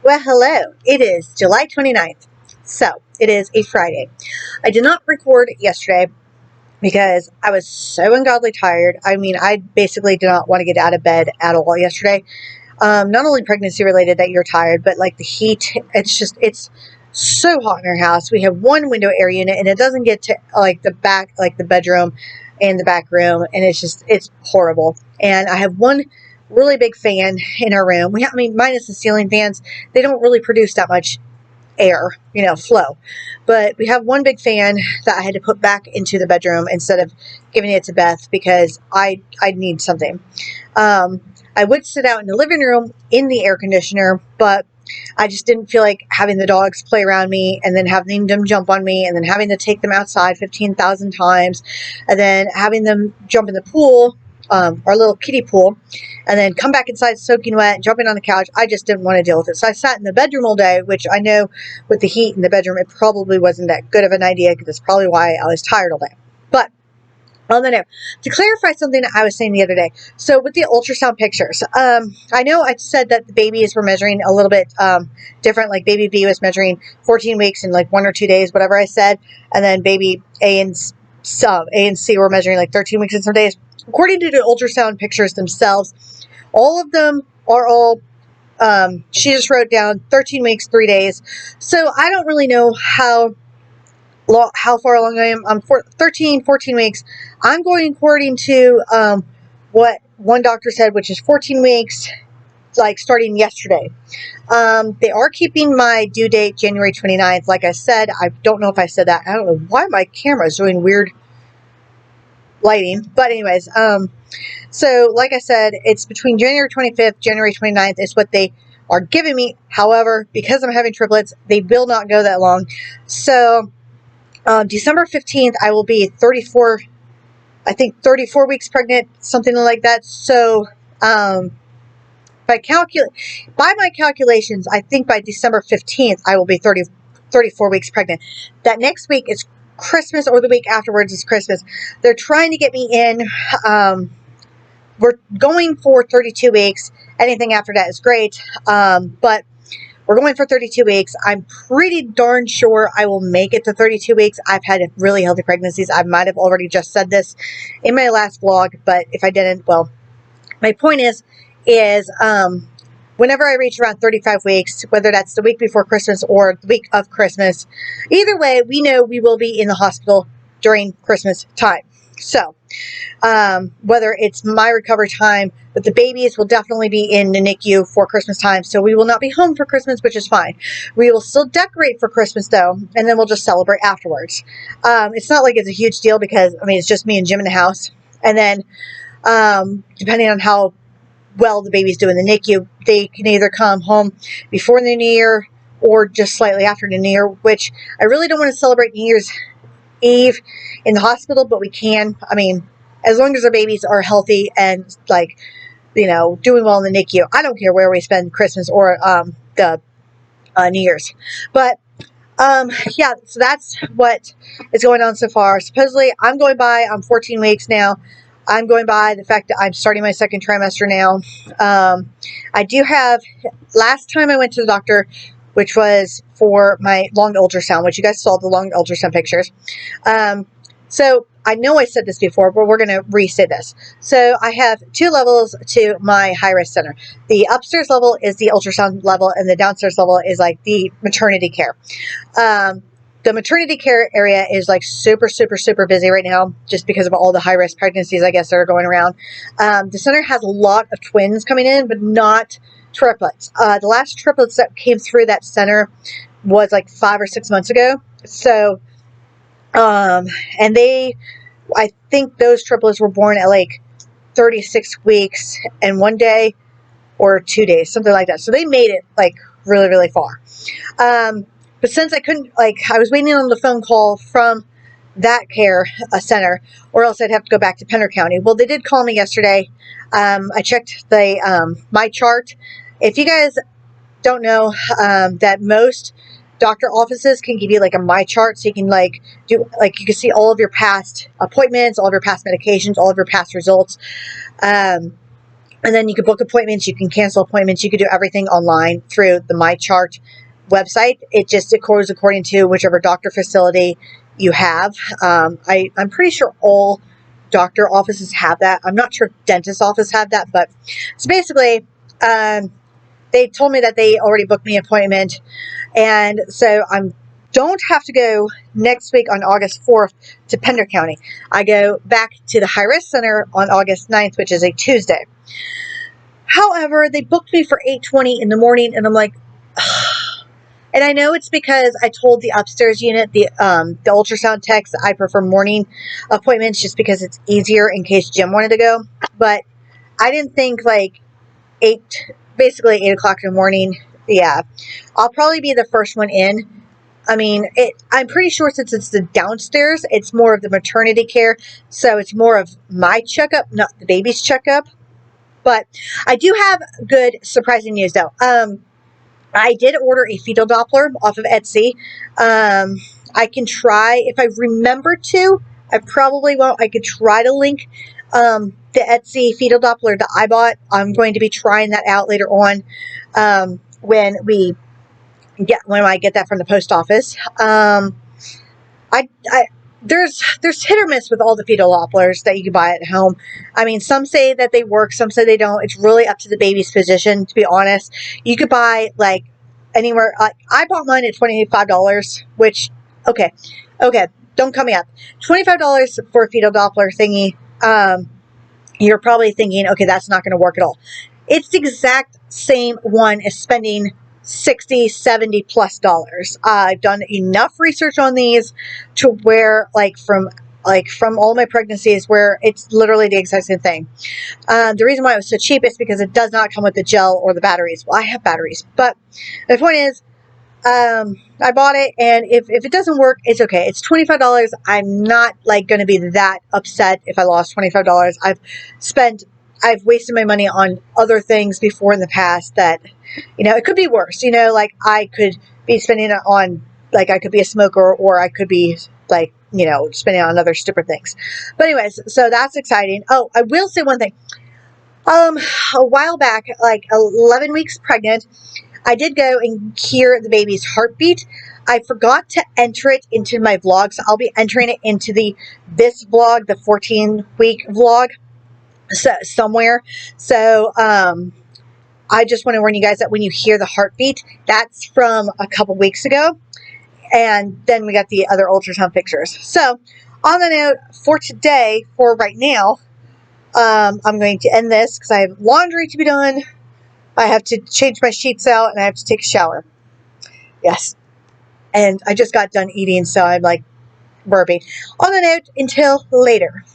Well, hello. It is July 29th. So, it is a Friday. I did not record yesterday because I was so ungodly tired. I mean, I basically did not want to get out of bed at all yesterday. Not only pregnancy related that you're tired, but like the heat. It's so hot in our house. We have one window air unit and it doesn't get to like the back, like the bedroom and the back room. And it's horrible. And I have one really big fan in our room. Minus the ceiling fans, they don't really produce that much air, flow. But we have one big fan that I had to put back into the bedroom instead of giving it to Beth because I need something. I would sit out in the living room in the air conditioner, but I just didn't feel like having the dogs play around me and then having them jump on me and then having to take them outside 15,000 times and then having them jump in the pool, our little kiddie pool, and then come back inside soaking wet, jumping on the couch. I just didn't want to deal with it. So I sat in the bedroom all day, which I know with the heat in the bedroom, it probably wasn't that good of an idea because that's probably why I was tired all day. But on the note, to clarify something I was saying the other day, so with the ultrasound pictures, I know I said that the babies were measuring a little bit different, like baby B was measuring 14 weeks in like 1 or 2 days, whatever I said, and then baby A and C were measuring like 13 weeks in some days. According to the ultrasound pictures themselves, all of them are she just wrote down 13 weeks, 3 days, so I don't really know how far along I am. I'm 13, 14 weeks. I'm going according to what one doctor said, which is 14 weeks, like starting yesterday. They are keeping my due date January 29th. Like I said, I don't know if I said that. I don't know why my camera is doing weird lighting. But anyways, so like I said, it's between January 25th, January 29th is what they are giving me. However, because I'm having triplets, they will not go that long. So December 15th, I will be 34 weeks pregnant, something like that. So, by my calculations, I think by December 15th, I will be 34 weeks pregnant. That next week is Christmas, or the week afterwards is Christmas. They're trying to get me in. We're going for 32 weeks. Anything after that is great. But we're going for 32 weeks. I'm pretty darn sure I will make it to 32 weeks. I've had really healthy pregnancies. I might have already just said this in my last vlog, but if I didn't, well, my point is whenever I reach around 35 weeks, whether that's the week before Christmas or the week of Christmas, either way, we know we will be in the hospital during Christmas time. So, whether it's my recovery time, but the babies will definitely be in the NICU for Christmas time, so we will not be home for Christmas, which is fine. We will still decorate for Christmas, though, and then we'll just celebrate afterwards. It's not like it's a huge deal because, it's just me and Jim in the house, and then, depending on how well the babies do in the NICU, they can either come home before the New Year or just slightly after the New Year, which I really don't want to celebrate New Year's Eve in the hospital, but we can. As long as our babies are healthy and doing well in the NICU, I don't care where we spend Christmas or the New Year's. But yeah, so that's what is going on so far. Supposedly, I'm 14 weeks now. I'm going by the fact that I'm starting my second trimester now. I do have, last time I went to the doctor, which was for my long ultrasound, which you guys saw the long ultrasound pictures. So I know I said this before, but we're going to re-say this. So I have 2 levels to my high-risk center. The upstairs level is the ultrasound level, and the downstairs level is like the maternity care. The maternity care area is like super, super, super busy right now just because of all the high-risk pregnancies, I guess, that are going around. The center has a lot of twins coming in, but not triplets. The last triplets that came through that center was like 5 or 6 months ago. So, I think those triplets were born at like 36 weeks and 1 day or 2 days, something like that. So they made it like really, really far. But since I couldn't, I was waiting on the phone call from that care center, or else I'd have to go back to Pender County. Well, they did call me yesterday. I checked the my chart. If you guys don't know, that most doctor offices can give you like a my chart, so you can you can see all of your past appointments, all of your past medications, all of your past results. And then you can book appointments, you can cancel appointments, you can do everything online through the MyChart website. It just goes according to whichever doctor facility you have. I'm pretty sure all doctor offices have that. I'm not sure if dentist offices have that, but so basically, they told me that they already booked me an appointment, and so I don't have to go next week on August 4th to Pender County. I go back to the High Risk Center on August 9th, which is a Tuesday. However, they booked me for 8:20 in the morning, and I'm like, and I know it's because I told the upstairs unit, the ultrasound techs, that I prefer morning appointments just because it's easier in case Jim wanted to go. But I didn't think like basically 8 o'clock in the morning. Yeah, I'll probably be the first one in. I mean, I'm pretty sure since it's the downstairs, it's more of the maternity care, so it's more of my checkup, not the baby's checkup. But I do have good, surprising news, though. I did order a fetal Doppler off of Etsy. I can try, if I remember to, I probably won't. I could try to link the Etsy fetal Doppler that I bought. I'm going to be trying that out later on when I get that from the post office. There's hit or miss with all the fetal Dopplers that you can buy at home. I mean, some say that they work, some say they don't. It's really up to the baby's position, to be honest. You could buy like anywhere. I bought mine at $25, which okay, don't cut me up. $25 for a fetal Doppler thingy. You're probably thinking, okay, that's not going to work at all. It's the exact same one as spending $60, $70 plus dollars. I've done enough research on these to where, from all my pregnancies, where it's literally the exact same thing. The reason why it was so cheap is because it does not come with the gel or the batteries. Well, I have batteries, but the point is, I bought it, and if it doesn't work, it's okay. It's $25. I'm not going to be that upset if I lost $25. I've wasted my money on other things before in the past that, it could be worse. I could be spending it on, I could be a smoker, or I could be spending on other stupid things. But anyways, so that's exciting. Oh, I will say one thing. A while back, 11 weeks pregnant, I did go and hear the baby's heartbeat. I forgot to enter it into my vlog, so I'll be entering it into this vlog, the 14-week vlog, somewhere. So I just want to warn you guys that when you hear the heartbeat, that's from a couple weeks ago, and then we got the other ultrasound pictures. So on the note for today, for right now, I'm going to end this because I have laundry to be done. I have to change my sheets out, and I have to take a shower. Yes. And I just got done eating, so I'm burping. On the note, until later.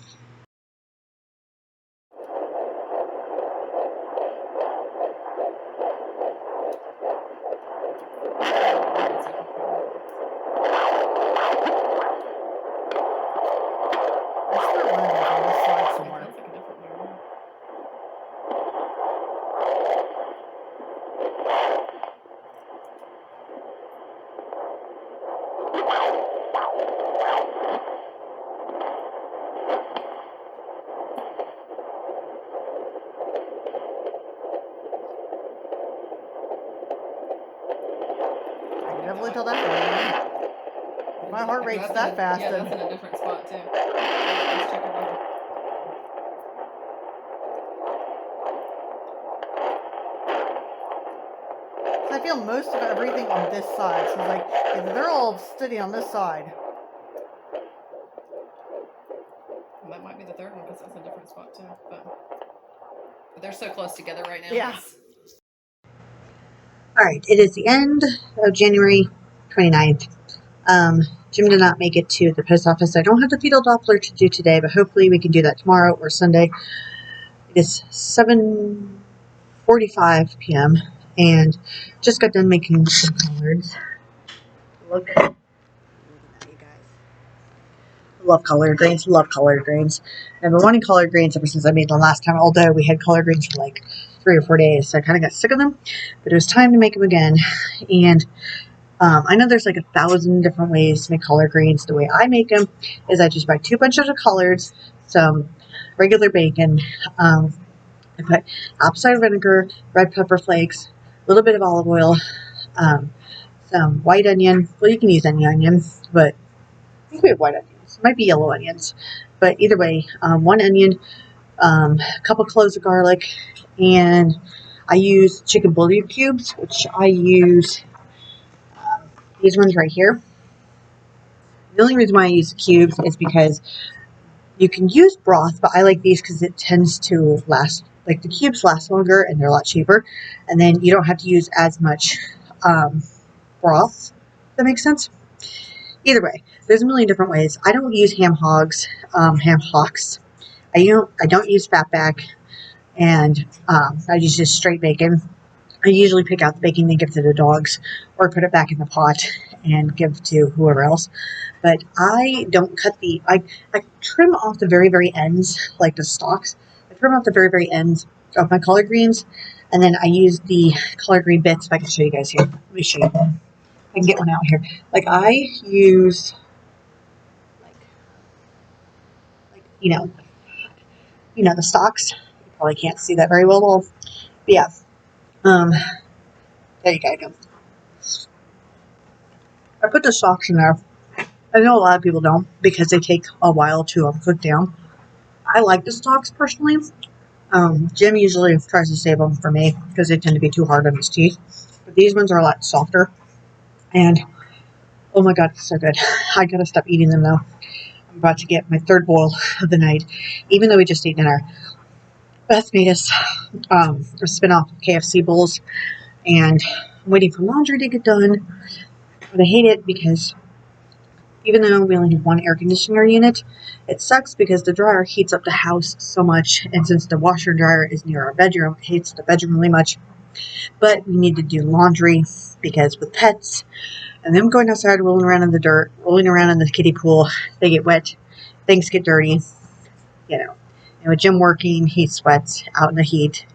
Definitely tell that story. My heart rate's that fast. Yeah, that's in a different spot too. Let's check it out. I feel most of everything on this side. So they're all sitting on this side. That might be the third one because that's a different spot too. But they're so close together right now. Yeah. All right, it is the end of January 29th. Jim did not make it to the post office. I don't have the fetal Doppler to do today, but hopefully we can do that tomorrow or Sunday. It is 7:45 p.m. and just got done making some collards. Look at that, you guys. Love collard greens. I've been wanting collard greens ever since I made them last time, although we had collard greens for 3 or 4 days, so I kind of got sick of them, but it was time to make them again. And I know there's 1,000 different ways to make collard greens. The way I make them is I just buy 2 bunches of collards, some regular bacon, I put apple cider vinegar, red pepper flakes, a little bit of olive oil, some white onion. Well, you can use any onion, but I think we have white onions. It might be yellow onions. But either way, one onion, a couple cloves of garlic, and I use chicken bouillon cubes, which I use these ones right here. The only reason why I use cubes is because you can use broth, but I like these because it tends to last, like the cubes last longer and they're a lot cheaper. And then you don't have to use as much broth. That makes sense? Either way, there's a million different ways. I don't use ham hocks. I don't use fatback, and I use just straight bacon. I usually pick out the bacon and give to the dogs, or put it back in the pot and give to whoever else. But I don't cut I trim off the very, very ends, like the stalks. I trim off the very, very ends of my collard greens, and then I use the collard green bits. If I can show you guys here. Let me show you. I can get one out here. Like I use, the stalks. You probably can't see that very well. But yeah. There you go. I put the stalks in there. I know a lot of people don't because they take a while to cook down. I like the stalks personally. Jim usually tries to save them for me because they tend to be too hard on his teeth. But these ones are a lot softer. And oh my god, it's so good. I gotta stop eating them though. I'm about to get my third bowl of the night, even though we just ate dinner. Beth made us a spin-off of KFC bowls, and I'm waiting for laundry to get done. But I hate it because even though we only have one air conditioner unit, it sucks because the dryer heats up the house so much, and since the washer and dryer is near our bedroom, it heats the bedroom really much. But we need to do laundry because with pets, and them going outside, rolling around in the dirt, rolling around in the kiddie pool, they get wet, things get dirty, And with Jim working, he sweats out in the heat.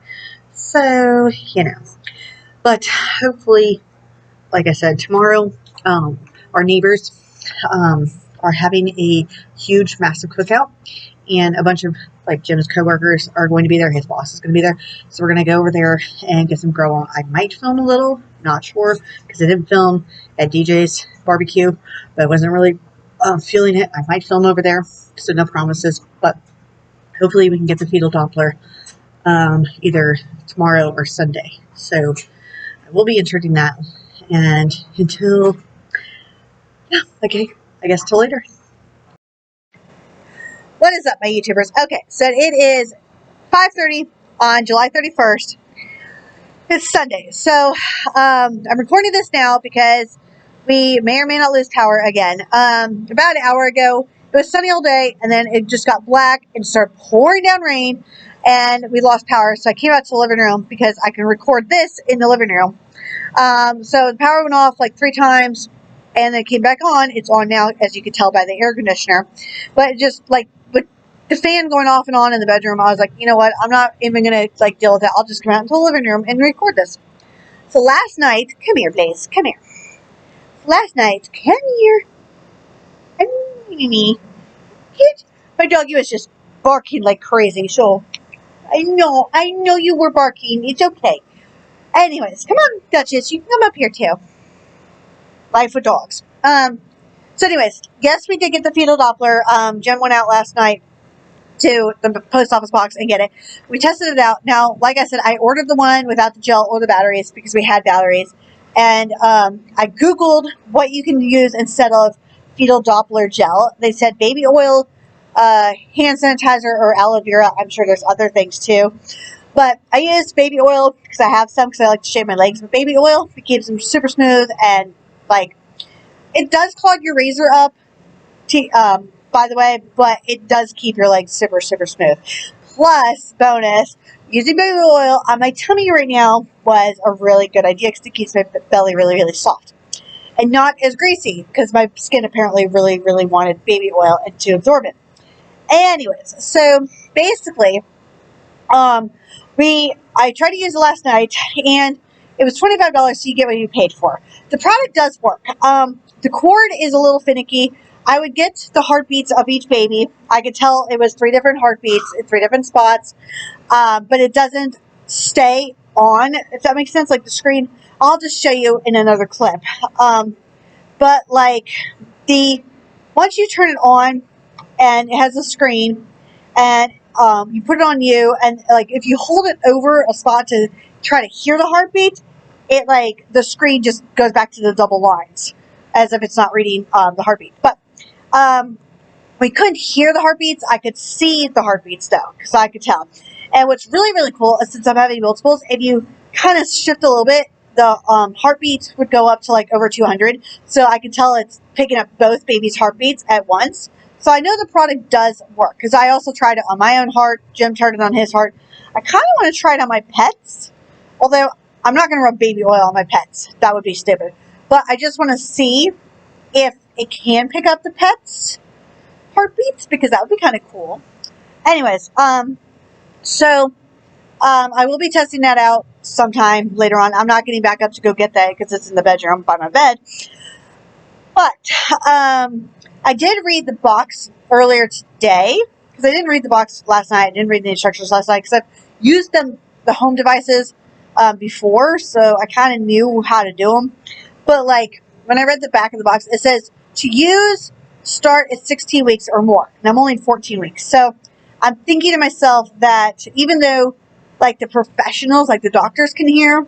So, But hopefully, like I said, tomorrow, our neighbors are having a huge, massive cookout, and a bunch of Jim's coworkers are going to be there. His boss is going to be there, so we're going to go over there and get some grill on. I might film a little, not sure, because I didn't film at DJ's barbecue, but I wasn't really feeling it. I might film over there, so no promises, but hopefully we can get the fetal Doppler either tomorrow or Sunday. So I will be inserting that, and until, okay, I guess till later. What is up, my YouTubers? Okay, so it is 5:30 on July 31st. It's Sunday. So I'm recording this now because we may or may not lose power again. About an hour ago, it was sunny all day, and then it just got black and started pouring down rain, and we lost power. So I came out to the living room because I can record this in the living room. So the power went off 3 times, and then it came back on. It's on now, as you can tell by the air conditioner. But just with the fan going off and on in the bedroom, I was like, you know what? I'm not even going to deal with it. I'll just come out into the living room and record this. So last night, come here, Blaze, come here. Last night, come here. My doggy was just barking like crazy, so I know you were barking. It's okay. Anyways, come on, Duchess, you can come up here too. Life with dogs. So anyways, yes, we did get the fetal Doppler. Jen went out last night to the post office box and get it. We tested it out. Now, like I said, I ordered the one without the gel or the batteries because we had batteries. And I Googled what you can use instead of fetal Doppler gel. They said baby oil, hand sanitizer, or aloe vera. I'm sure there's other things too. But I used baby oil because I have some because I like to shave my legs. But baby oil, it keeps them super smooth, and it does clog your razor up, by the way, but it does keep your legs super, super smooth. Plus, bonus, using baby oil on my tummy right now was a really good idea because it keeps my belly really, really soft. And not as greasy because my skin apparently really, really wanted baby oil and to absorb it. Anyways, so basically, I tried to use it last night, and it was $25, so you get what you paid for. The product does work. The cord is a little finicky. I would get the heartbeats of each baby. I could tell it was 3 different heartbeats in 3 different spots. but it doesn't stay on, if that makes sense. Like the screen, I'll just show you in another clip. But like once you turn it on and it has a screen and you put it on you, and like if you hold it over a spot to try to hear the heartbeat, it like the screen just goes back to the double lines as if it's not reading the heartbeat. But we couldn't hear the heartbeats. I could see the heartbeats though, because I could tell. And what's really, really cool is, since I'm having multiples, if you kind of shift a little bit, the heartbeats would go up to like over 200. So I can tell it's picking up both babies' heartbeats at once. So I know the product does work, because I also tried it on my own heart. Jim tried it on his heart. I kind of want to try it on my pets, although I'm not going to rub baby oil on my pets. That would be stupid. But I just want to see if it can pick up the pets' heartbeats, because that would be kind of cool. Anyways, so I will be testing that out sometime later on. I'm not getting back up to go get that because it's in the bedroom by my bed. But I did read the box earlier today, because I didn't read the box last night. I didn't read the instructions last night because I've used the home devices before, so I kind of knew how to do them. But like when I read the back of the box, it says to use, start at 16 weeks or more, and I'm only 14 weeks. So I'm thinking to myself that even though like the professionals, like the doctors, can hear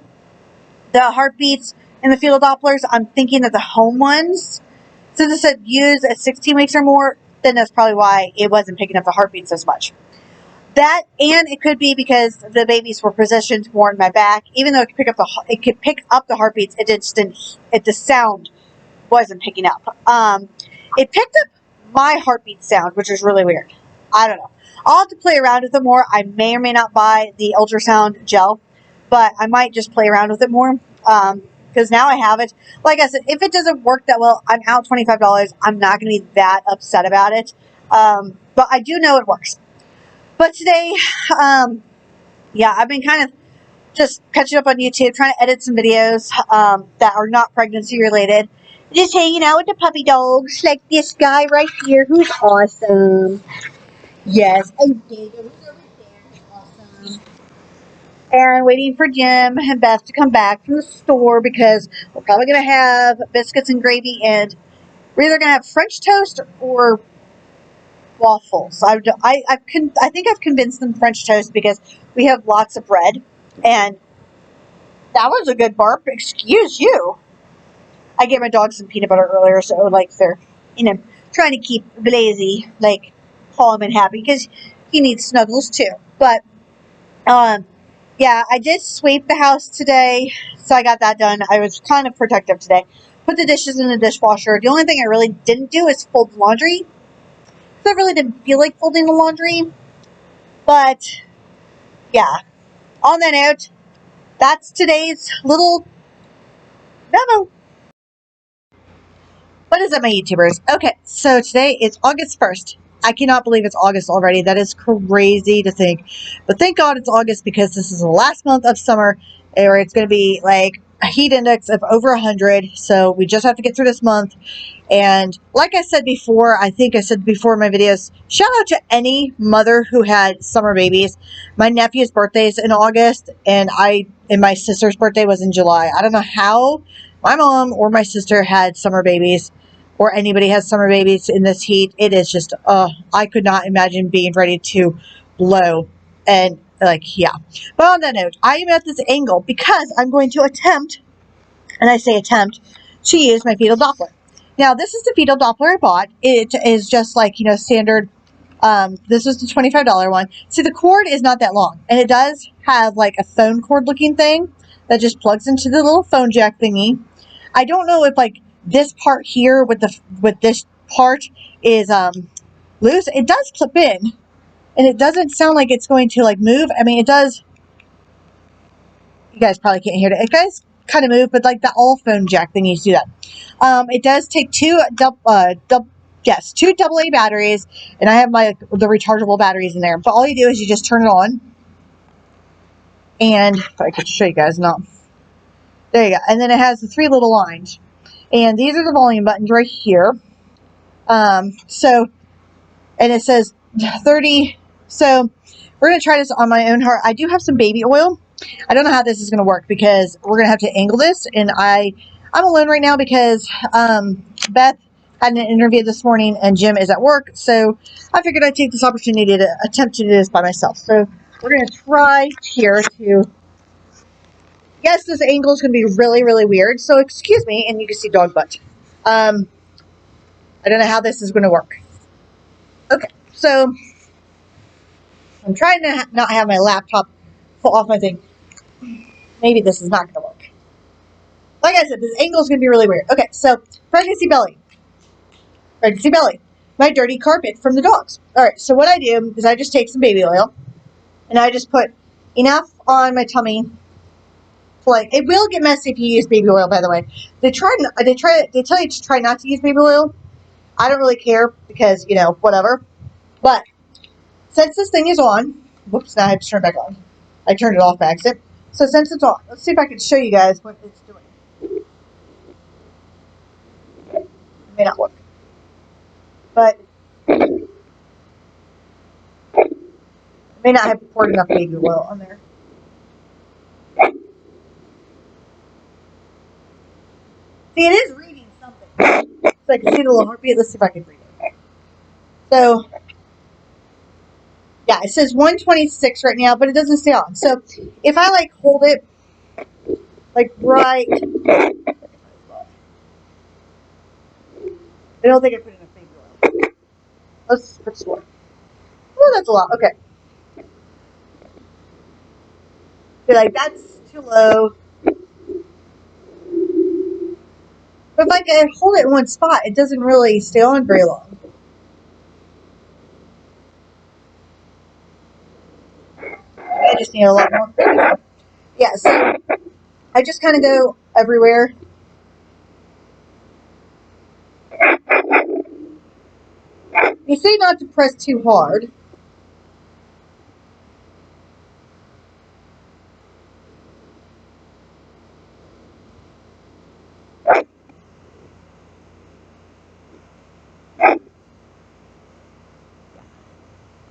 the heartbeats and the fetal Dopplers, I'm thinking that the home ones, since it said use at 16 weeks or more, then that's probably why it wasn't picking up the heartbeats as much. That, and it could be because the babies were positioned more in my back. Even though it could pick up the heartbeats, the sound wasn't picking up. It picked up my heartbeat sound, which is really weird. I don't know. I'll have to play around with it more. I may or may not buy the ultrasound gel, but I might just play around with it more, because now I have it. Like I said, if it doesn't work that well, I'm out $25. I'm not going to be that upset about it, but I do know it works. But today, yeah, I've been kind of just catching up on YouTube, trying to edit some videos that are not pregnancy related. Just hanging out with the puppy dogs, like this guy right here, who's awesome. Yes, I did. It was over there. Awesome. And waiting for Jim and Beth to come back from the store, because we're probably going to have biscuits and gravy, and we're either going to have French toast or waffles. I think I've convinced them French toast because we have lots of bread. And that was a good burp. Excuse you. I gave my dog some peanut butter earlier, so like they're, trying to keep Blazy like calm and happy, because he needs snuggles too. But yeah, I did sweep the house today, so I got that done. I was kind of productive today. Put the dishes in the dishwasher. The only thing I really didn't do is fold the laundry, because I really didn't feel like folding the laundry. But yeah, on that note, that's today's little memo. What is up, my YouTubers? Okay, so today is August 1st. I cannot believe it's August already. That is crazy to think. But thank God it's August, because this is the last month of summer, where it's going to be like a heat index of over 100. So we just have to get through this month. And like I said before, I think I said before in my videos, shout out to any mother who had summer babies. My nephew's birthday is in August, and my sister's birthday was in July. I don't know how my mom or my sister had summer babies, or anybody has summer babies in this heat. It is just, I could not imagine being ready to blow. And like, yeah. But on that note, I am at this angle because I'm going to attempt, and I say attempt, to use my fetal Doppler. Now, this is the fetal Doppler I bought. It is just like, standard. This is the $25 one. See, the cord is not that long, and it does have like a phone cord looking thing that just plugs into the little phone jack thingy. I don't know if like this part here with this part is loose. It does clip in, and it doesn't sound like it's going to like move. I mean, it does. You guys probably can't hear it. It does kind of move, but like the all phone jack thing, you do that. It does take two AA batteries, and I have the rechargeable batteries in there. But all you do is you just turn it on, and if I could show you guys now, there you go. And then it has the three little lines. And these are the volume buttons right here. And it says 30 So we're going to try this on my own heart. I do have some baby oil. I don't know how this is going to work because we're going to have to angle this. And I'm alone right now because Beth had an interview this morning and Jim is at work. So I figured I'd take this opportunity to attempt to do this by myself. So we're going to try here to... Yes, this angle is going to be really, really weird. So excuse me, and you can see dog butt. I don't know how this is going to work. Okay, so I'm trying to not have my laptop fall off my thing. Maybe this is not going to work. Like I said, this angle is going to be really weird. Okay, so pregnancy belly. Pregnancy belly. My dirty carpet from the dogs. All right, so what I do is I just take some baby oil and I just put enough on my tummy. Like, it will get messy if you use baby oil, by the way. They tell you to try not to use baby oil. I don't really care because, you know, whatever. But since this thing is on, whoops, now I have to turn it back on. I turned it off by accident. So since it's on, let's see if I can show you guys what it's doing. It may not work. But I may not have poured enough baby oil on there. See, it is reading something. So I can see the little heartbeat. Let's see if I can read it. So, yeah, it says 126 right now, but it doesn't stay on. So if I like hold it, like right, I don't think I put enough baby oil. Let's put some more. Oh, that's a lot. Okay. Be like, that's too low. But if I can hold it in one spot, it doesn't really stay on very long. I just need a lot more. Yeah, so I just kind of go everywhere. You say not to press too hard.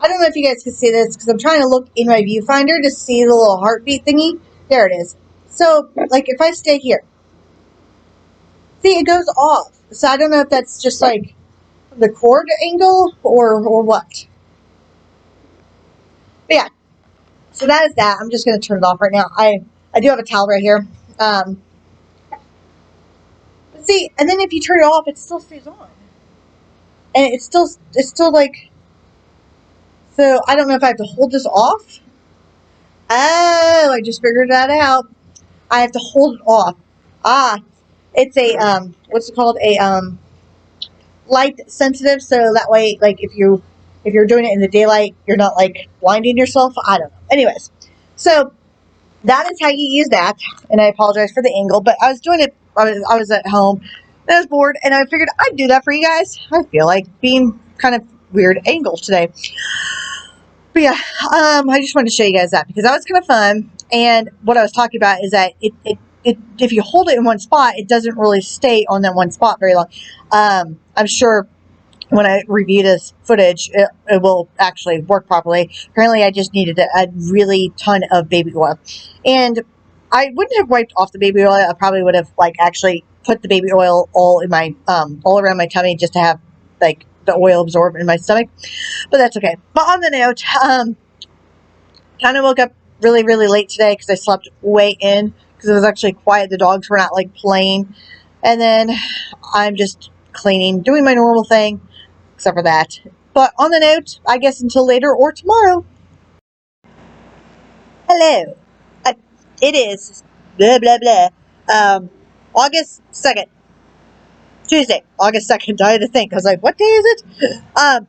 I don't know if you guys can see this because I'm trying to look in my viewfinder to see the little heartbeat thingy. There it is. So, like, if I stay here, see, it goes off. So I don't know if that's just like the cord angle or what. But yeah, so that is that. I'm just going to turn it off right now. I do have a towel right here. But see, and then if you turn it off, it still stays on. And it's still like, so I don't know if I have to hold this off. Oh, I just figured that out. I have to hold it off. Ah, it's a, what's it called? A, light sensitive. So that way, like, if you're doing it in the daylight, you're not, like, blinding yourself. I don't know. Anyways, so that is how you use that. And I apologize for the angle, but I was doing it, I was at home, and I was bored, and I figured I'd do that for you guys. I feel like being kind of weird angles today. But yeah, I just wanted to show you guys that because that was kind of fun. And what I was talking about is that if you hold it in one spot, it doesn't really stay on that one spot very long. I'm sure when I review this footage, it will actually work properly. Apparently, I just needed a really ton of baby oil. And I wouldn't have wiped off the baby oil. I probably would have, like, actually put the baby oil all in my, all around my tummy just to have, like, the oil absorb in my stomach. But that's okay. But on the note, kind of woke up really, really late today because I slept way in because it was actually quiet. The dogs were not, like, playing. And then I'm just cleaning, doing my normal thing, except for that. But on the note, I guess until later or tomorrow. Hello. It is blah, blah, blah. August 2nd. Tuesday, August 2nd. I had to think. I was like, what day is it? On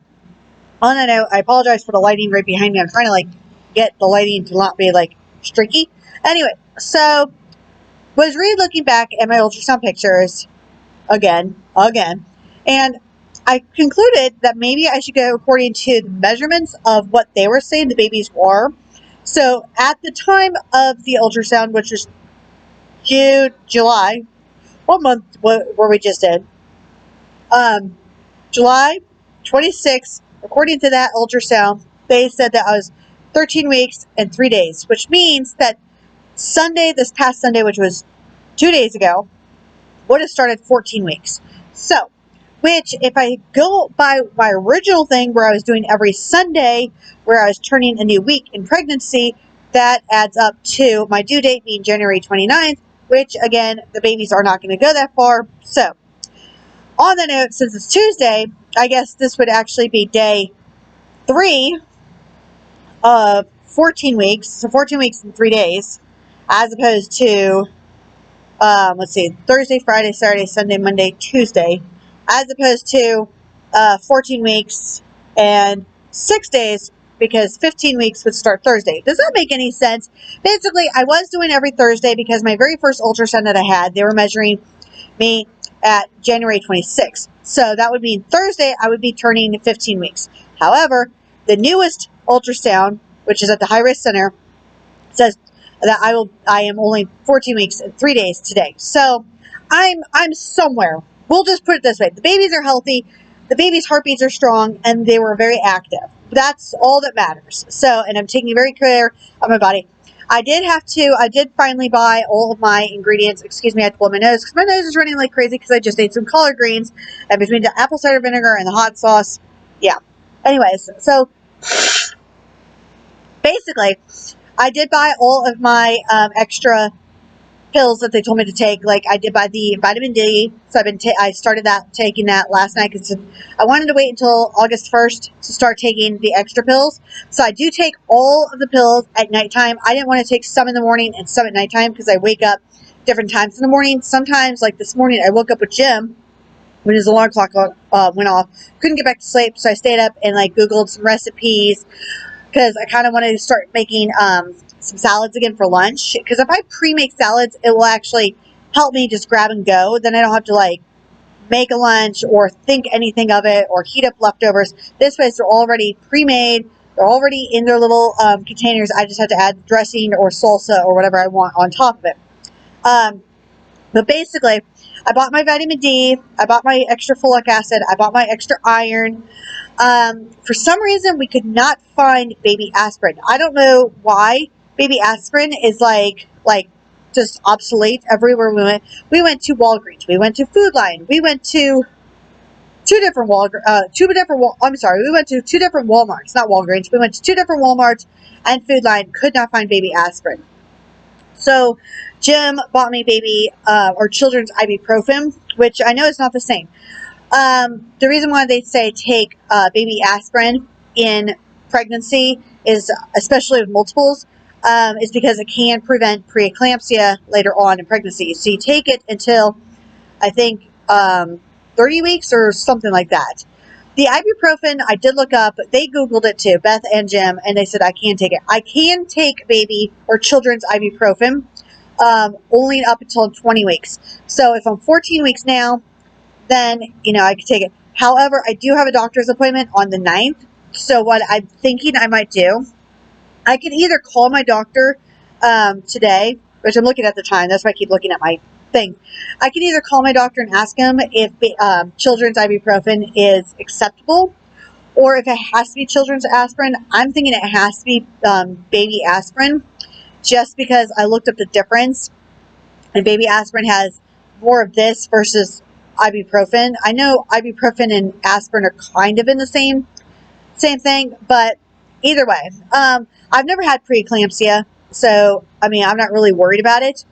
that note, I apologize for the lighting right behind me. I'm trying to, like, get the lighting to not be, like, streaky. Anyway, so was re-looking back at my ultrasound pictures again, and I concluded that maybe I should go according to the measurements of what they were saying the babies were. So at the time of the ultrasound, which was July, what month were we just in? July 26th, according to that ultrasound, they said that I was 13 weeks and 3 days, which means that Sunday, this past Sunday, which was 2 days ago, would have started 14 weeks. So, which if I go by my original thing where I was doing every Sunday, where I was turning a new week in pregnancy, that adds up to my due date being January 29th, which again, the babies are not going to go that far. So, on the note, since it's Tuesday, I guess this would actually be day 3 of 14 weeks. So 14 weeks and 3 days, as opposed to, let's see, Thursday, Friday, Saturday, Sunday, Monday, Tuesday, as opposed to 14 weeks and 6 days, because 15 weeks would start Thursday. Does that make any sense? Basically, I was doing every Thursday because my very first ultrasound that I had, they were measuring me at January 26th. So that would mean Thursday I would be turning 15 weeks. However, the newest ultrasound, which is at the high risk center, says that I am only 14 weeks and 3 days today. So I'm somewhere. We'll just put it this way. The babies are healthy, the babies' heartbeats are strong, and they were very active. That's all that matters. So, and I'm taking very care of my body. I did finally buy all of my ingredients. Excuse me, I had to blow my nose because my nose is running like crazy because I just ate some collard greens, and between the apple cider vinegar and the hot sauce, yeah. Anyways, so basically, I did buy all of my extra pills that they told me to take. Like I did buy the vitamin D, so I started taking that last night because I wanted to wait until August 1st to start taking the extra pills. So I do take all of the pills at nighttime. I didn't want to take some in the morning and some at nighttime because I wake up different times in the morning. Sometimes, like this morning, I woke up with Jim when his alarm clock went off. Couldn't get back to sleep, so I stayed up and like Googled some recipes because I kind of wanted to start making some salads again for lunch. Because if I pre-make salads, it will actually help me just grab and go. Then I don't have to like make a lunch or think anything of it or heat up leftovers. This way, they're already pre-made. They're already in their little containers. I just have to add dressing or salsa or whatever I want on top of it. But basically, I bought my vitamin D. I bought my extra folic acid. I bought my extra iron. For some reason, we could not find baby aspirin. I don't know why. Baby aspirin is like just obsolete everywhere we went. We went to Walgreens. We went to Food Lion. We went to we went to 2 different Walmarts, not Walgreens. We went to 2 different Walmarts and Food Lion. Could not find baby aspirin. So Jim bought me baby or children's ibuprofen, which I know is not the same. The reason why they say take baby aspirin in pregnancy is, especially with multiples, is because it can prevent preeclampsia later on in pregnancy. So you take it until, I think, 30 weeks or something like that. The ibuprofen, I did look up. They Googled it too, Beth and Jim, and they said I can take it. I can take baby or children's ibuprofen only up until 20 weeks. So if I'm 14 weeks now, then, I could take it. However, I do have a doctor's appointment on the 9th. So what I'm thinking I might do, I could either call my doctor today, which I'm looking at the time. That's why I keep looking at my thing. I could either call my doctor and ask him if children's ibuprofen is acceptable, or if it has to be children's aspirin. I'm thinking it has to be baby aspirin, just because I looked up the difference, and baby aspirin has more of this versus ibuprofen. I know ibuprofen and aspirin are kind of in the same thing, but either way, I've never had preeclampsia, so I'm not really worried about it.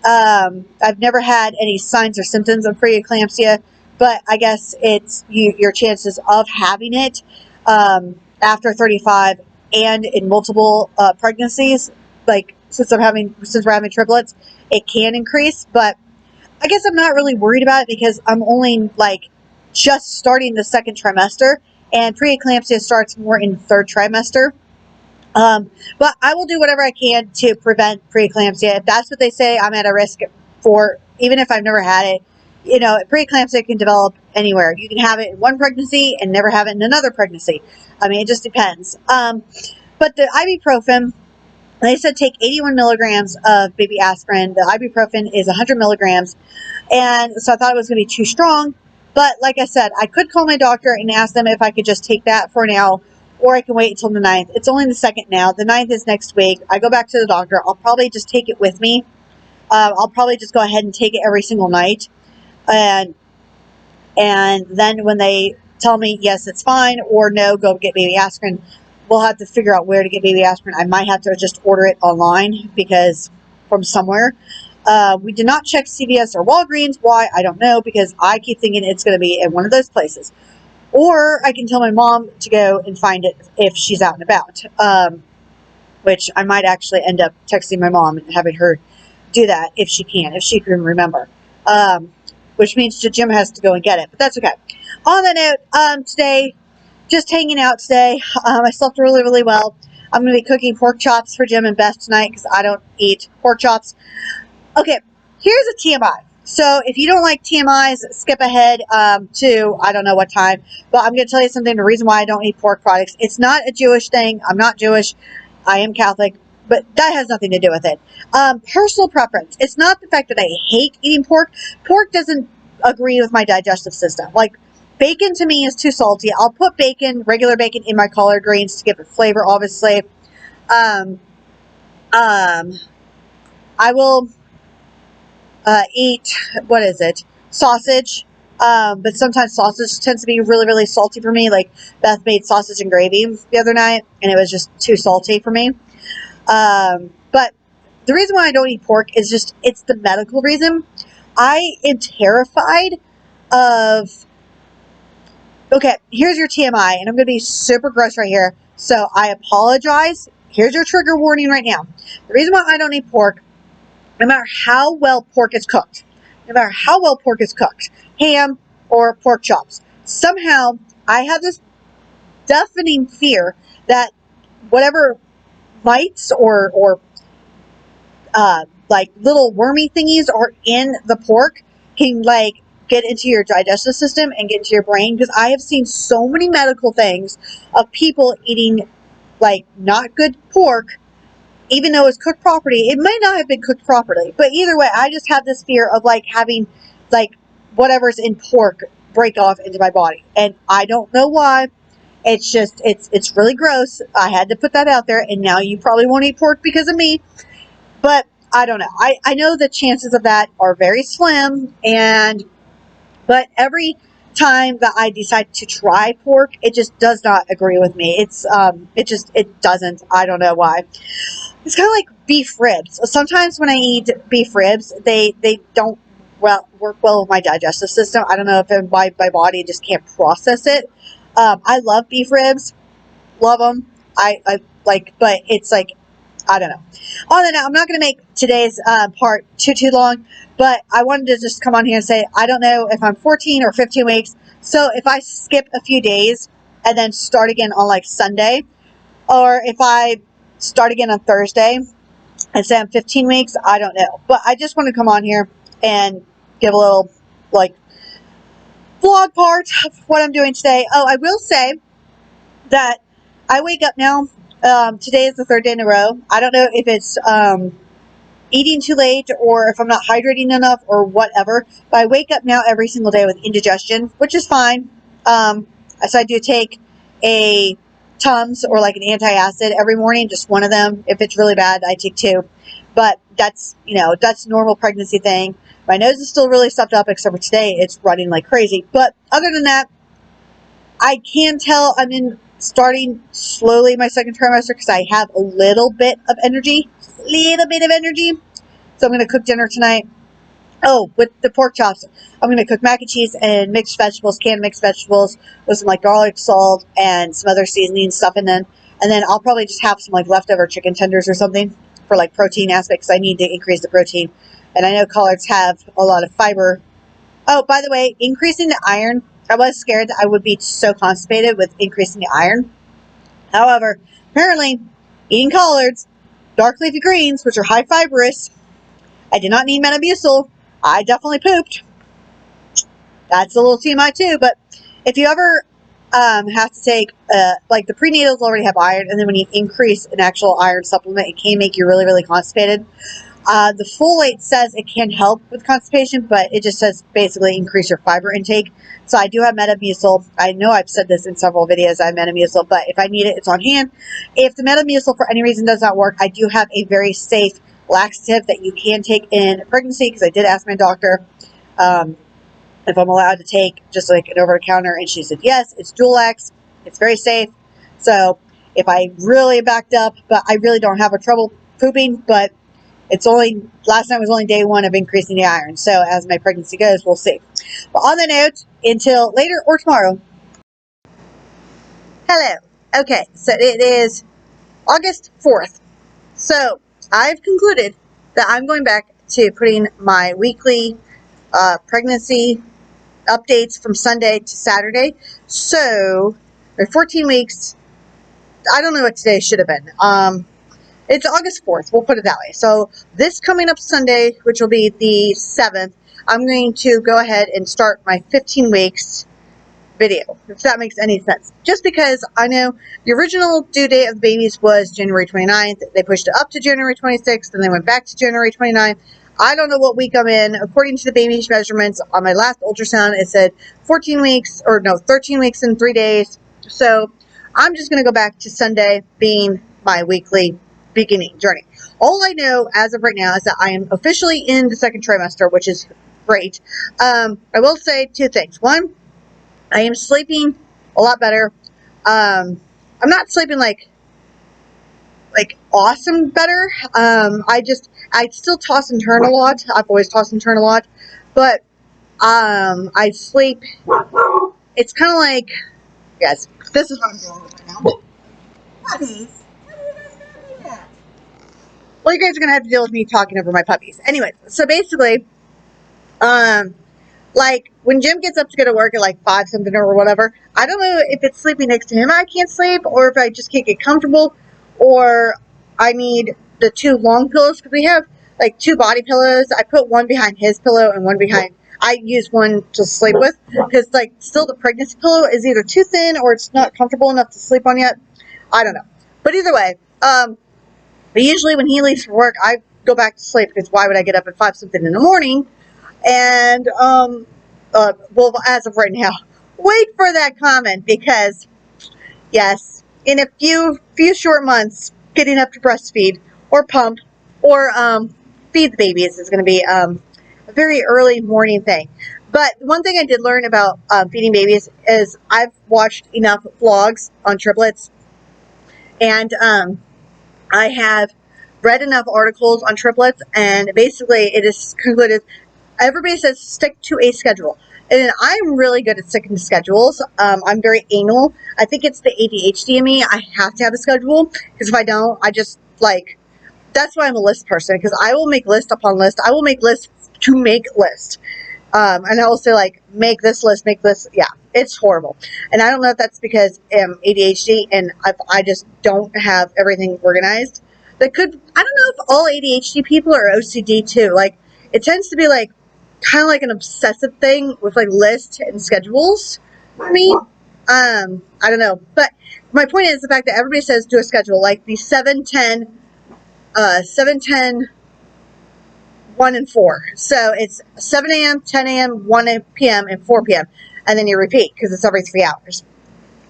I've never had any signs or symptoms of preeclampsia, but I guess it's your chances of having it after 35 and in multiple pregnancies. Like since we're having triplets, it can increase, but I guess I'm not really worried about it because I'm only just starting the 2nd trimester, and preeclampsia starts more in the 3rd trimester. But I will do whatever I can to prevent preeclampsia. If that's what they say I'm at a risk for, even if I've never had it. Preeclampsia can develop anywhere. You can have it in one pregnancy and never have it in another pregnancy. It just depends. But the ibuprofen, they said take 81 milligrams of baby aspirin. The ibuprofen is 100 milligrams. And so I thought it was going to be too strong. But like I said, I could call my doctor and ask them if I could just take that for now, or I can wait until the 9th. It's only the 2nd now. The 9th is next week. I go back to the doctor. I'll probably just take it with me. I'll probably just go ahead and take it every single night. And then when they tell me, yes, it's fine, or no, go get baby aspirin, we'll have to figure out where to get baby aspirin. I might have to just order it online because from somewhere. We did not check CVS or Walgreens. Why? I don't know, because I keep thinking it's going to be in one of those places. Or I can tell my mom to go and find it if she's out and about, which I might actually end up texting my mom and having her do that if she can remember. Which means Jim has to go and get it, but that's okay. On that note, today, just hanging out today. I slept really, really well. I'm going to be cooking pork chops for Jim and Beth tonight because I don't eat pork chops. Okay, here's a TMI. So if you don't like TMIs, skip ahead to I don't know what time. But I'm going to tell you something. The reason why I don't eat pork products, it's not a Jewish thing. I'm not Jewish. I am Catholic. But that has nothing to do with it. Personal preference. It's not the fact that I hate eating pork. Pork doesn't agree with my digestive system. Like, bacon to me is too salty. I'll put bacon, regular bacon, in my collard greens to give it flavor, obviously. I will eat, sausage. But sometimes sausage tends to be really, really salty for me. Like, Beth made sausage and gravy the other night, and it was just too salty for me. But the reason why I don't eat pork is just, it's the medical reason. I am terrified of, okay, here's your TMI, and I'm going to be super gross right here, so I apologize. Here's your trigger warning right now. The reason why I don't eat pork, no matter how well pork is cooked, ham or pork chops, somehow I have this deafening fear that whatever mites or like little wormy thingies are in the pork can like get into your digestive system and get into your brain, because I have seen so many medical things of people eating like not good pork, even though it's cooked properly. It might not have been cooked properly, but either way, I just have this fear of like having like whatever's in pork break off into my body, and I don't know why. It's just, it's really gross. I had to put that out there, and now you probably won't eat pork because of me. But I don't know. I know the chances of that are very slim, but every time that I decide to try pork, it just does not agree with me. It doesn't. I don't know why. It's kind of like beef ribs. Sometimes when I eat beef ribs, they don't work well with my digestive system. I don't know if my body just can't process it. I love beef ribs. Love them. I like, but it's like, I don't know. On that note, I'm not going to make today's part too long, but I wanted to just come on here and say, I don't know if I'm 14 or 15 weeks. So if I skip a few days and then start again on like Sunday, or if I start again on Thursday and say I'm 15 weeks, I don't know. But I just want to come on here and give a little like vlog part of what I'm doing today. Oh, I will say that I wake up now. Today is the 3rd day in a row. I don't know if it's eating too late or if I'm not hydrating enough or whatever, but I wake up now every single day with indigestion, which is fine. So I do take a Tums or like an antacid every morning, just one of them. If it's really bad, I take 2. But that's, that's a normal pregnancy thing. My nose is still really stuffed up, except for today it's running like crazy. But other than that, I can tell I'm starting slowly my 2nd trimester because I have a little bit of energy. So I'm going to cook dinner tonight. Oh, with the pork chops, I'm going to cook mac and cheese and mixed vegetables, canned mixed vegetables with some like garlic, salt, and some other seasoning stuff in them. And then I'll probably just have some like leftover chicken tenders or something for like protein aspects. I need to increase the protein. And I know collards have a lot of fiber. Oh, by the way, increasing the iron. I was scared that I would be so constipated with increasing the iron. However, apparently, eating collards, dark leafy greens, which are high fibrous, I did not need Metamucil. I definitely pooped. That's a little TMI too, but if you ever have to take, like the prenatals already have iron, and then when you increase an actual iron supplement, it can make you really, really constipated. The folate says it can help with constipation, but it just says basically increase your fiber intake. So I do have Metamucil. I know I've said this in several videos. I have Metamucil, but if I need it, it's on hand. If the Metamucil for any reason does not work, I do have a very safe laxative that you can take in pregnancy, because I did ask my doctor if I'm allowed to take just like an over-the-counter, and she said yes. It's Dual-X. It's very safe. So if I really backed up, but I really don't have a trouble pooping, but it's only, last night was only day 1 of increasing the iron. So as my pregnancy goes, we'll see. But on the note, until later or tomorrow. Hello. Okay, so it is August 4th. So I've concluded that I'm going back to putting my weekly pregnancy updates from Sunday to Saturday. So, 14 weeks. I don't know what today should have been. It's August 4th, we'll put it that way. So this coming up Sunday, which will be the 7th, I'm going to go ahead and start my 15 weeks video, if that makes any sense. Just because I know the original due date of the babies was January 29th. They pushed it up to January 26th, and they went back to January 29th. I don't know what week I'm in. According to the baby's measurements on my last ultrasound, it said 14 weeks, or no, 13 weeks and 3 days. So I'm just going to go back to Sunday being my weekly beginning journey. All I know as of right now is that I am officially in the 2nd trimester, which is great. I will say 2 things. One, I am sleeping a lot better. I'm not sleeping like awesome better. I still toss and turn a lot. I've always tossed and turn a lot, but I sleep. It's kind of like, yes, this is what I'm doing right now. Puppies. Well, you guys are gonna have to deal with me talking over my puppies. Anyway, so basically, like when Jim gets up to go to work at like 5 something or whatever, I don't know if it's sleeping next to him I can't sleep, or if I just can't get comfortable, or I need the 2 long pillows, because we have like 2 body pillows. I put one behind his pillow and one behind, I use one to sleep with, because like still the pregnancy pillow is either too thin or it's not comfortable enough to sleep on yet. I don't know. But either way, but usually when he leaves for work, I go back to sleep, because why would I get up at 5 something in the morning? And, well, as of right now, wait for that comment, because, yes, in a few short months, getting up to breastfeed, or pump, or, feed the babies is going to be, a very early morning thing. But one thing I did learn about, feeding babies is I've watched enough vlogs on triplets, and, I have read enough articles on triplets, and basically it is concluded, everybody says stick to a schedule. And I'm really good at sticking to schedules. I'm very anal. I think it's the ADHD in me. I have to have a schedule, because if I don't, I just like, that's why I'm a list person, because I will make list upon list. I will make lists to make list. And I will say, like, make this list, make this. Yeah, it's horrible. And I don't know if that's because I'm ADHD and I just don't have everything organized. That could, I don't know if all ADHD people are OCD too. Like, it tends to be like, kind of like an obsessive thing with like lists and schedules for me. I don't know. But my point is the fact that everybody says do a schedule, like the 7-10, 1 and 4. So it's 7 a.m., 10 a.m., 1 p.m., and 4 p.m. And then you repeat, because it's every 3 hours.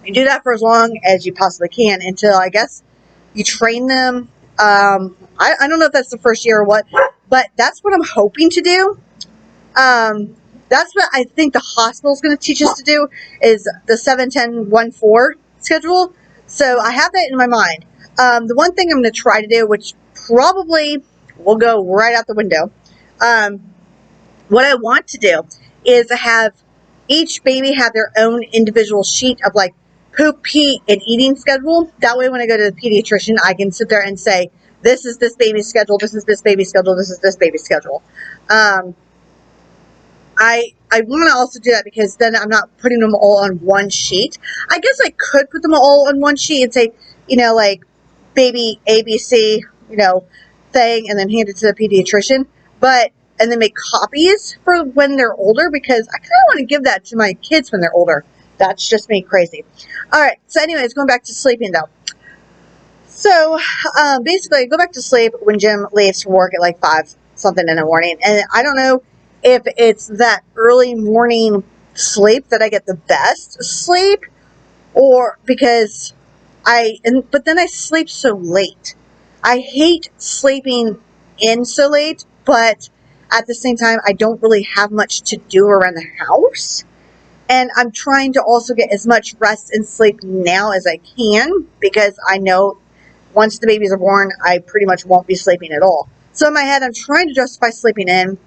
You do that for as long as you possibly can until, I guess, you train them. I don't know if that's the first year or what, but that's what I'm hoping to do. That's what I think the hospital is going to teach us to do, is the 7-10-1-4 schedule. So I have that in my mind. The one thing I'm going to try to do, which probably will go right out the window, what I want to do is have each baby have their own individual sheet of like poop, pee, and eating schedule. That way when I go to the pediatrician, I can sit there and say, this is this baby's schedule, this is this baby's schedule, this is this baby's schedule. I want to also do that, because then I'm not putting them all on one sheet. I guess I could put them all on one sheet and say, you know, like baby ABC, you know, thing, and then hand it to the pediatrician, and then make copies for when they're older, because I kind of want to give that to my kids when they're older. That's just me crazy. All right. So anyways, going back to sleeping though. So basically, I go back to sleep when Jim leaves for work at like 5 something in the morning. And I don't know if it's that early morning sleep that I get the best sleep, or because but then I sleep so late. I hate sleeping in so late, but at the same time, I don't really have much to do around the house. And I'm trying to also get as much rest and sleep now as I can, because I know once the babies are born, I pretty much won't be sleeping at all. So in my head, I'm trying to justify sleeping in.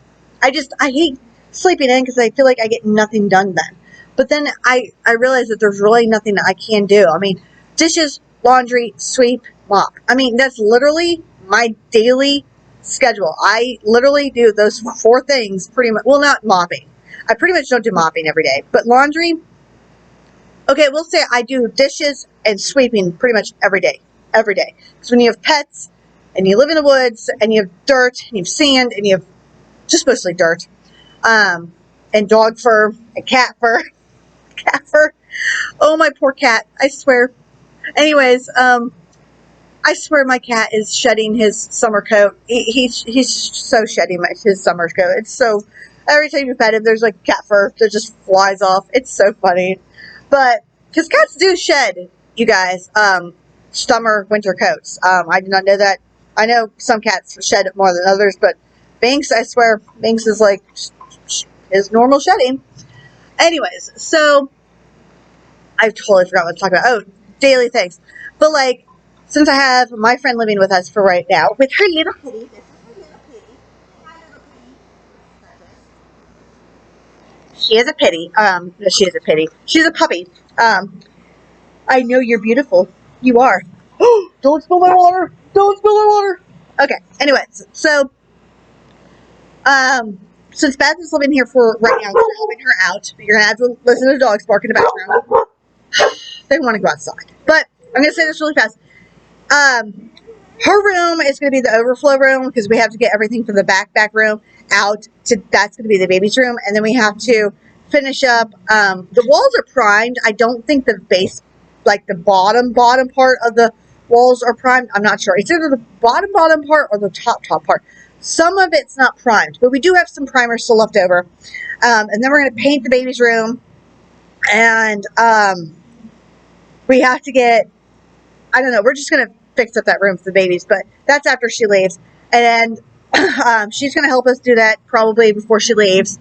I hate sleeping in because I feel like I get nothing done then. But then I realize that there's really nothing that I can do. I mean, dishes, laundry, sweep, mop. I mean, that's literally my daily schedule. I literally do those 4 things pretty much. Well, not mopping. I pretty much don't do mopping every day. But laundry, okay, we'll say I do dishes and sweeping pretty much every day. Every day. Because when you have pets and you live in the woods and you have dirt and you have sand and you have just mostly dirt, and dog fur and cat fur, cat fur. Oh, my poor cat. I swear. Anyways, I swear my cat is shedding his summer coat. He's so shedding his summer coat. It's so, every time you pet him, there's like cat fur that just flies off. It's so funny. But, because cats do shed, you guys, summer, winter coats. I did not know that. I know some cats shed it more than others, but Banks, I swear, Banks is like his normal shedding. Anyways, so I totally forgot what to talk about. Oh, daily things. But like, since I have my friend living with us for right now, with her little kitty, this is her little kitty. Hi, little kitty. She is a pity. No, she is a pity. She's a puppy. I know you're beautiful. You are. Don't spill my water. Don't spill my water. Okay. Anyways, so since Beth is living here for right now, we're helping her out. You're gonna have to listen to the dogs bark in the background. They want to go outside. But I'm gonna say this really fast. Her room is going to be the overflow room because we have to get everything from the back room out to, that's going to be the baby's room. And then we have to finish up. The walls are primed. I don't think the base, like the bottom part of the walls are primed. I'm not sure. It's either the bottom part or the top part. Some of it's not primed, but we do have some primer still left over. And then we're going to paint the baby's room. And we have to get, I don't know, we're just going to fix up that room for the babies, but that's after she leaves. And she's going to help us do that probably before she leaves.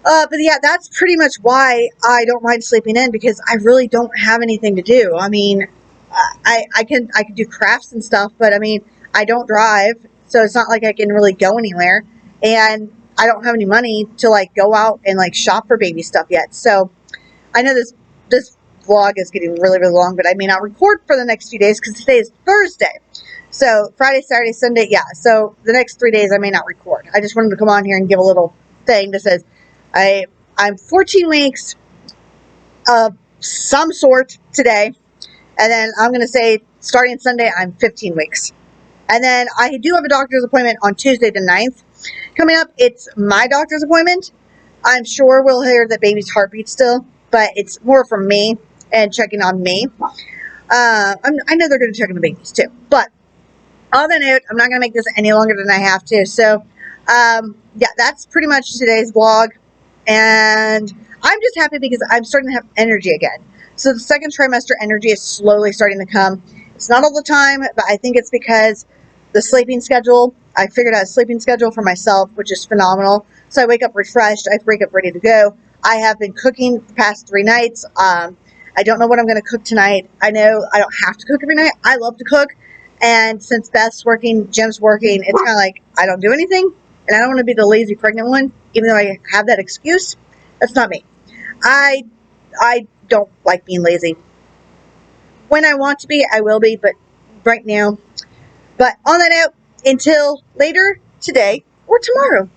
But yeah, that's pretty much why I don't mind sleeping in, because I really don't have anything to do. I mean, I can do crafts and stuff, but I mean, I don't drive, so it's not like I can really go anywhere. And I don't have any money to like go out and like shop for baby stuff yet. So I know this vlog is getting really, really long, but I may not record for the next few days because today is Thursday. So Friday, Saturday, Sunday, yeah. So the next 3 days I may not record. I just wanted to come on here and give a little thing that says I'm 14 weeks of some sort today. And then I'm going to say starting Sunday, I'm 15 weeks. And then I do have a doctor's appointment on Tuesday the 9th. Coming up, it's my doctor's appointment. I'm sure we'll hear the baby's heartbeat still, but it's more from me and checking on me. I know they're going to check on the babies too. But on that note, I'm not going to make this any longer than I have to. So, yeah, that's pretty much today's vlog. And I'm just happy because I'm starting to have energy again. So the second trimester energy is slowly starting to come. It's not all the time, but I think it's because the sleeping schedule, I figured out a sleeping schedule for myself, which is phenomenal. So I wake up refreshed. I wake up ready to go. I have been cooking the past 3 nights. I don't know what I'm going to cook tonight. I know I don't have to cook every night. I love to cook. And since Beth's working, Jim's working, it's kind of like I don't do anything. And I don't want to be the lazy pregnant one, even though I have that excuse. That's not me. I don't like being lazy. When I want to be, I will be, but right now. But on that note, until later today or tomorrow.